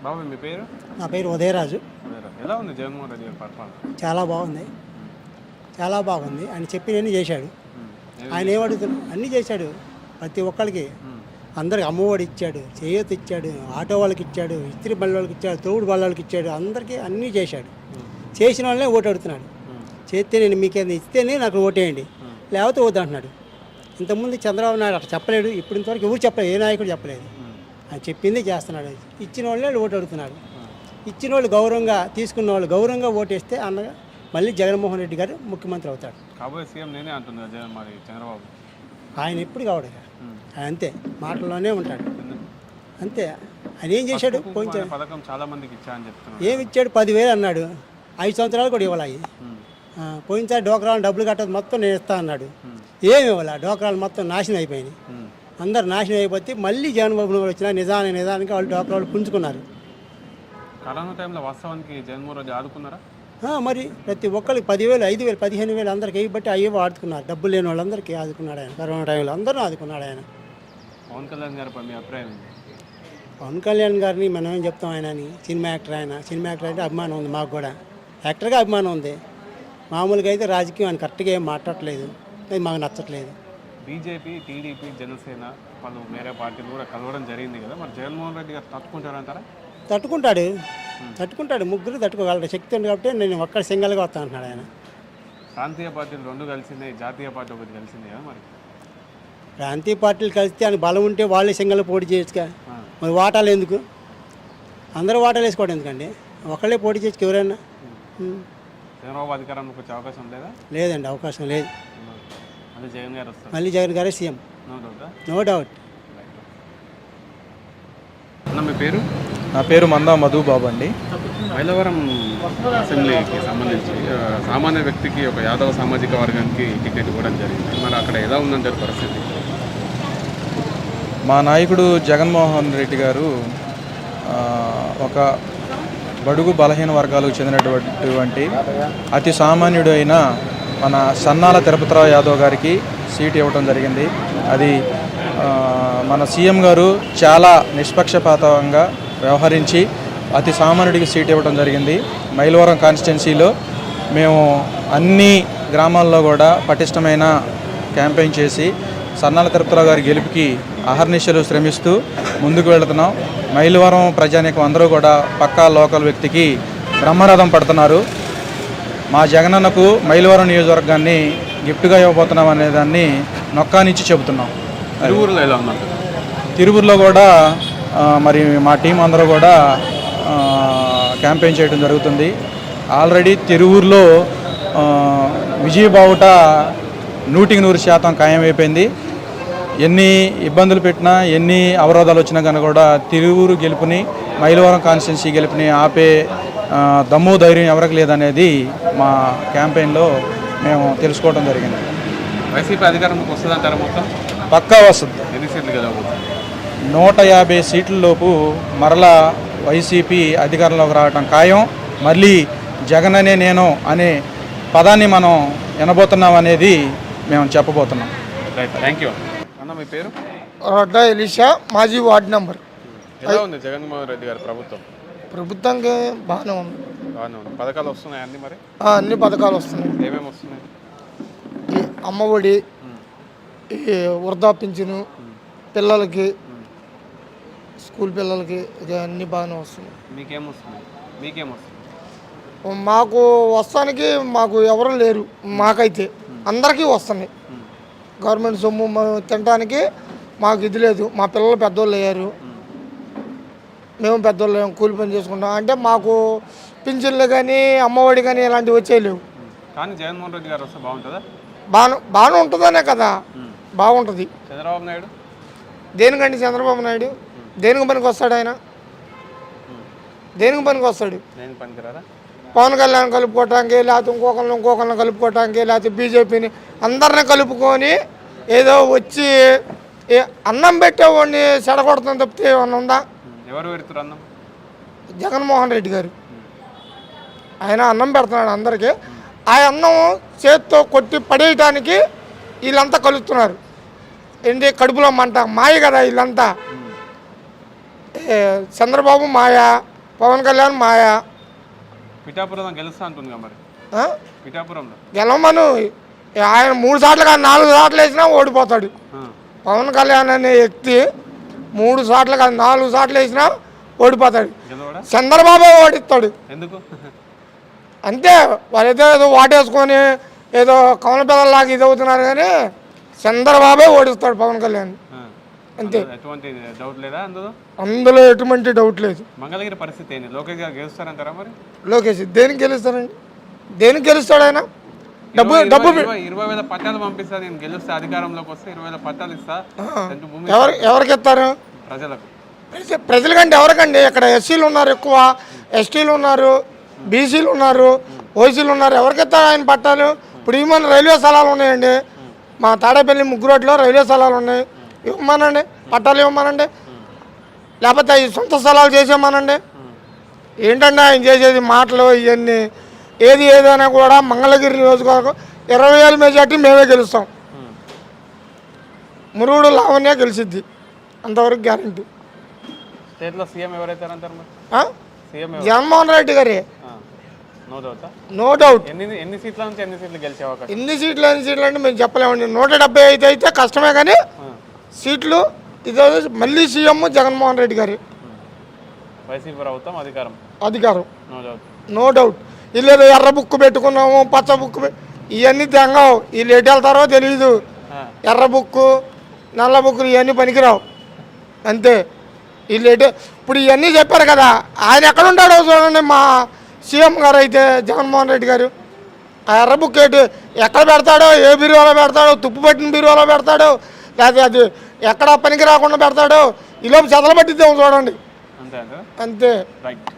బాబు మీ పేరు? నా పేరు ఉదయరాజు. ఎలా ఉంది జగన్మోహన్ రెడ్డి గారి పరిపాలన? చాలా బాగుంది, చాలా బాగుంది. ఆయన చెప్పినవన్నీ చేశాడు. ఆయన ఏమడుగుతున్నాడు అన్నీ చేశాడు. ప్రతి ఒక్కరికి అందరికి అమ్మఒడి ఇచ్చాడు, చేయూత ఇచ్చాడు, ఆటో వాళ్ళకి ఇచ్చాడు, ఇస్త్రీ బళ్ళ వాళ్ళకి ఇచ్చాడు, తోడు బళ్ళ వాళ్ళకి ఇచ్చాడు. అందరికీ అన్నీ చేశాడు. చేసిన వాళ్ళనే ఓటు అడుగుతున్నాడు. చేస్తే నేను మీకేమైనా ఇస్తేనే నాకు ఓటేయండి, లేకపోతే వద్దు అంటున్నాడు. ఇంతకుముందు చంద్రబాబు నాయుడు అట్లా చెప్పలేడు. ఇప్పుడు ఇంతవరకు ఎవరు చెప్పలేదు, ఏ నాయకుడు చెప్పలేదు. ఆయన చెప్పింది చేస్తున్నాడు. ఇచ్చిన వాళ్ళే ఓటు అడుగుతున్నాడు. ఇచ్చిన వాళ్ళు గౌరవంగా, తీసుకున్న వాళ్ళు గౌరవంగా ఓటేస్తే అన్నగా మళ్ళీ జగన్మోహన్ రెడ్డి గారు ముఖ్యమంత్రి అవుతాడు. కాబోయే సీఎం నేనే అంటున్నా జగన్, మరి చంద్రబాబు ఆయన ఎప్పుడు కావడు, ఆయన అంతే మాటల్లోనే ఉంటాడు, అంతే. ఆయన ఏం చేశాడు? పోయించాడు పథకం చాలా మందికి ఇచ్చా అని చెప్తున్నాడు. ఏమి ఇచ్చాడు? 10,000 అన్నాడు. 5 సంవత్సరాలు కూడా ఇవ్వాలి. పోయినసారి డోక్రాలు డబ్బులు కట్టదు మొత్తం నేను ఇస్తా అన్నాడు. ఏమి ఇవ్వాలి? డోక్రాలు మొత్తం నాశనం అయిపోయినాయి. అందరు నాశనం అయిపోతే మళ్ళీ జగన్బాబు వచ్చిన నిజానికి వాళ్ళు డోక్రాలు పుంజుకున్నారు. కరోనా టైంలో వాస్తవానికి జగన్మోహన్ రెడ్డి ఆదుకున్నారా? మరి ప్రతి ఒక్కరికి 10,000, 5,000, 15,000 అందరికి వేయబట్టి అయ్యేవో ఆదుకున్నారు. డబ్బులు లేని వాళ్ళందరికీ ఆదుకున్నాడు ఆయన. కరోనా టైంలో అందరూ ఆదుకున్నాడు ఆయన. పవన్ కళ్యాణ్ గారిపై మీ అభిప్రాయం ఏంటి? పవన్ కళ్యాణ్ గారిని మనం ఏం చెప్తాం, ఆయనని సినిమా యాక్టర్. ఆయన సినిమా యాక్టర్ అంటే అభిమానం ఉంది మాకు కూడా, యాక్టర్గా అభిమానం ఉంది. మామూలుగా అయితే రాజకీయం ఆయన కరెక్ట్గా ఏం మాట్లాడట్లేదు, అది మాకు నచ్చట్లేదు. బీజేపీ, టీడీపీ, జనసేన వాళ్ళు వేరే పార్టీలు కూడా కలవడం జరిగింది కదా, మరి జగన్మోహన్ రెడ్డి గారు తట్టుకుంటారంటారా? తట్టుకుంటాడు. ముగ్గురు తట్టుకోగలరు, శక్తి ఉంది కాబట్టి నేను ఒక్కడ సింగల్గా వస్తా అంటున్నాడు ఆయన. ప్రాంతీయ పార్టీలు 2 కలిసిందే, జాతీయ పార్టీ ఒకటి కలిసిందే కదా, మరి ప్రాంతీయ పార్టీలు కలిస్తే ఆయన బలం ఉంటే వాళ్ళే సింగల్ పోటీ చేయొచ్చుగా. మరి వాటాలు ఎందుకు? అందరూ వాటాలు వేసుకోవడం ఎందుకండి? ఒకళ్ళే పోటీ చేయొచ్చు ఎవరైనా. చంద్రబాబు అధికారంలోకి వచ్చే అవకాశం లేదా? లేదండి, అవకాశం లేదు. మళ్ళీ జగన్ గారు వస్తారు. మళ్ళీ జగన్ గారే సీఎం, నో డౌట్. అన్న మీ పేరు? నా పేరు మందా మధుబాబు అండి. మైలవరం అసెంబ్లీకి సంబంధించి సామాన్య వ్యక్తికి ఒక యాదవ సామాజిక వర్గానికి టికెట్ ఇవ్వడం జరిగింది. మరి అక్కడ ఎలా ఉందంటారు పరిస్థితి? మా నాయకుడు జగన్మోహన్ రెడ్డి గారు ఒక బడుగు బలహీన వర్గాలకు చెందినటువంటి అతి సామాన్యుడు అయిన మన సన్నాల తిరుపతిరావు యాదవ్ గారికి సీట్ ఇవ్వడం జరిగింది. అది మన సీఎం గారు చాలా నిష్పక్షపాతంగా వ్యవహరించి అతి సామాన్యుడికి సీట్ ఇవ్వడం జరిగింది. మైలవరం కాన్స్టిట్యున్సీలో మేము అన్ని గ్రామాల్లో కూడా పటిష్టమైన క్యాంపెయిన్ చేసి సన్నాల తిరుపతిరావు గారి గెలుపుకి అహర్నిశలు శ్రమిస్తూ ముందుకు వెళుతున్నాం. మైలవరం ప్రజానీకం అందరూ కూడా పక్కా లోకల్ వ్యక్తికి బ్రహ్మరథం పడుతున్నారు. మా జగనన్నకు మైలవరం నియోజకవర్గాన్ని గిఫ్ట్గా ఇవ్వబోతున్నాం అనే దాన్ని నొక్కానిచ్చి చెబుతున్నాం. తిరువురులో ఎలా ఉన్నారు? తిరువురులో కూడా మరి మా టీం అందరూ కూడా క్యాంపెయిన్ చేయడం జరుగుతుంది. ఆల్రెడీ తిరువురులో విజయబావుట 100% ఖాయమైపోయింది. ఎన్ని ఇబ్బందులు పెట్టినా, ఎన్ని అవరోధాలు వచ్చినా కనుక కూడా తిరువురు గెలుపుని, మైలవరం కాన్స్టిట్యున్సీ గెలుపుని ఆపే దమ్ము ధైర్యం ఎవరికి లేదనేది మా క్యాంపెయిన్లో మేము తెలుసుకోవడం జరిగింది. వైసీపీ అధికారంలోకి వస్తుందంటారా? మొత్తం పక్కా వస్తుంది. ఎన్ని సీట్లు గెలవబోతుంది? 150 సీట్లలోపు మరలా వైసీపీ అధికారంలోకి రావడం ఖాయం. మళ్ళీ జగన్ అనే నేను అనే పదాన్ని మనం వినబోతున్నాం అనేది మేము చెప్పబోతున్నాం. Right, thank you. అన్న మీ పేరు? రొడ్డా ఎలీషా, మాజీ వార్డు నెంబర్. ఎలా ఉంది జగన్మోహన్ రెడ్డి గారి ప్రభుత్వం? ప్రభుత్వానికి బాగానే ఉంది. పథకాలు వస్తున్నాయి అన్ని? మరి అన్ని పథకాలు వస్తున్నాయి. ఏమేమి వస్తున్నాయి? ఈ అమ్మఒడి, ఈ వృద్ధా పింఛను, పిల్లలకి, స్కూల్ పిల్లలకి, ఇది అన్నీ బాగానే వస్తున్నాయి. మీకేమొస్తుంది? మాకు వస్తానికి మాకు ఎవరు లేరు. మాకైతే అందరికీ వస్తున్నాయి. గవర్నమెంట్ సొమ్ము తినడానికి మాకు ఇది లేదు. మా పిల్లలు పెద్దోళ్ళు అయ్యారు, మేము పెద్దోళ్ళు కూలి పని చేసుకుంటాం. అంటే మాకు పింఛన్లు కానీ, అమ్మఒడి కానీ ఇలాంటివి వచ్చేయలేవు. కానీ జగన్మోహన్ రెడ్డి గారు వస్తే బాగుంటుందా? బాగానే ఉంటుందనే కదా, బాగుంటుంది. చంద్రబాబు నాయుడు దేనికండి? చంద్రబాబు నాయుడు దేనికి పనికి వస్తాడు? ఆయన దేనికి పనికి వస్తాడు? పవన్ కళ్యాణ్ కలుపుకోవటానికి, లేకపోతే ఇంకొకరిని కలుపుకోవటానికి, లేకపోతే బీజేపీని అందరినీ కలుపుకొని ఏదో వచ్చి అన్నం పెట్టేవాడిని చెడగొడుతుంది తప్పితే ఏమన్నా ఉందా? ఎవరు పెడుతున్నారు అన్నం? జగన్మోహన్ రెడ్డి గారు. ఆయన అన్నం పెడుతున్నాడు అందరికీ. ఆ అన్నం చేత్తో కొట్టి పడేయటానికి వీళ్ళంతా కలుపుతున్నారు. ఏంటి కడుపులో మంట? మాయ కదా వీళ్ళంతా. చంద్రబాబు మాయ, పవన్ కళ్యాణ్ మాయా. పిఠాపురం గెలుస్తా అంటుందిగా మరి. ఆ? పిఠాపురంలో గెలవమను. ఆయన 3 సార్లు కాదు 4 సార్లు వేసినా ఓడిపోతాడు. పవన్ కళ్యాణ్ అనే వ్యక్తి 3 సార్లు కాదు 4 సార్లు వేసినా ఓడిపోతాడు. గెలవడా? చంద్రబాబు ఓడిస్తాడు. ఎందుకు? అంతే. వాళ్ళైతే ఏదో వాటేసుకొని ఏదో కమల పిల్లలాగా ఇది అవుతున్నారు కానీ చంద్రబాబే ఓడిస్తాడు పవన్ కళ్యాణ్. అంతే. ఎటువంటి డౌట్ లేదా అందులో ఎటువంటి డౌట్ లేదు. మంగళగిరి పరిస్థితి ఏంటి? లోకేష్ గారు గెలుస్తారంటారా మరి? లోకేష్ దేనికి గెలుస్తారండి? దేనికి గెలుస్తాడు ఆయన? డబ్బు 20,000 పట్టాలు పంపిస్తా, నేను గెలుస్తా, అధికారంలోకి వస్తే 20,000 పట్టాలు ఇస్తా. ఎవరికి ఇస్తారు? ప్రజలకు. ప్రజలకంటే ఎవరికండి? ఇక్కడ ఎస్సీలు ఉన్నారు, ఎక్కువ ఎస్టీలు ఉన్నారు, బీసీలు ఉన్నారు, ఓసీలు ఉన్నారు. ఎవరికి ఇస్తారు ఆయన పట్టాలు? ఇప్పుడు ఇవ్వమని రైల్వే స్థలాలు ఉన్నాయండి. మా తాడేపల్లి ముగ్గురోడ్లో రైల్వే స్థలాలు ఉన్నాయి, ఇవ్వమనండి, పట్టాలు ఇవ్వమనండి. లేకపోతే ఈ సొంత స్థలాలు చేసేమనండి. ఏంటంటే ఆయన చేసేది మాటలు ఇవన్నీ. ఏదైనా కూడా మంగళగిరి నియోజకవర్గం 20,000 మెజార్టీ మేమే గెలుస్తాం. మురుగుడు లావణ్య గెలిచిద్ది, అంతవరకు గ్యారంటీ. స్టేట్లో సీఎం ఎవరైతారంటారు మరి? జగన్మోహన్ రెడ్డి గారే, నో డౌట్. No doubt. ఎన్ని సీట్ల నుంచి ఎన్ని సీట్లు గెలిచే అవకాశం? ఎన్ని సీట్లు అంటే మేము చెప్పలేమండి. 175 అయితే కష్టమే, కానీ సీట్లు ఇదే మళ్ళీ సీఎం జగన్మోహన్ రెడ్డి గారి వైసీపీ ప్రభుత్వం అధికారం. No doubt. No doubt. వీళ్ళు ఎర్ర బుక్కు పెట్టుకున్నాము, పచ్చ బుక్కు, ఇవన్నీ తెంగవు. వీళ్ళు ఎటు వెళ్తారో తెలియదు. ఎర్ర బుక్కు, నల్ల బుక్కులు ఇవన్నీ పనికిరావు. అంతే. వీళ్ళు ఎటు ఇప్పుడు ఇవన్నీ చెప్పారు కదా, ఆయన ఎక్కడ ఉంటాడో చూడండి. మా సీఎం గారు అయితే జగన్మోహన్ రెడ్డి గారు ఆ ఎర్ర బుక్ ఎక్కడ పెడతాడో, ఏ బీరువాలో పెడతాడో, తుప్పు పట్టిన బీరువాలో పెడతాడో, లేకపోతే అది ఎక్కడ పనికి రాకుండా పెడతాడో, ఈలోపు చెదలు పట్టిద్దాం చూడండి. అంతే. రైట్.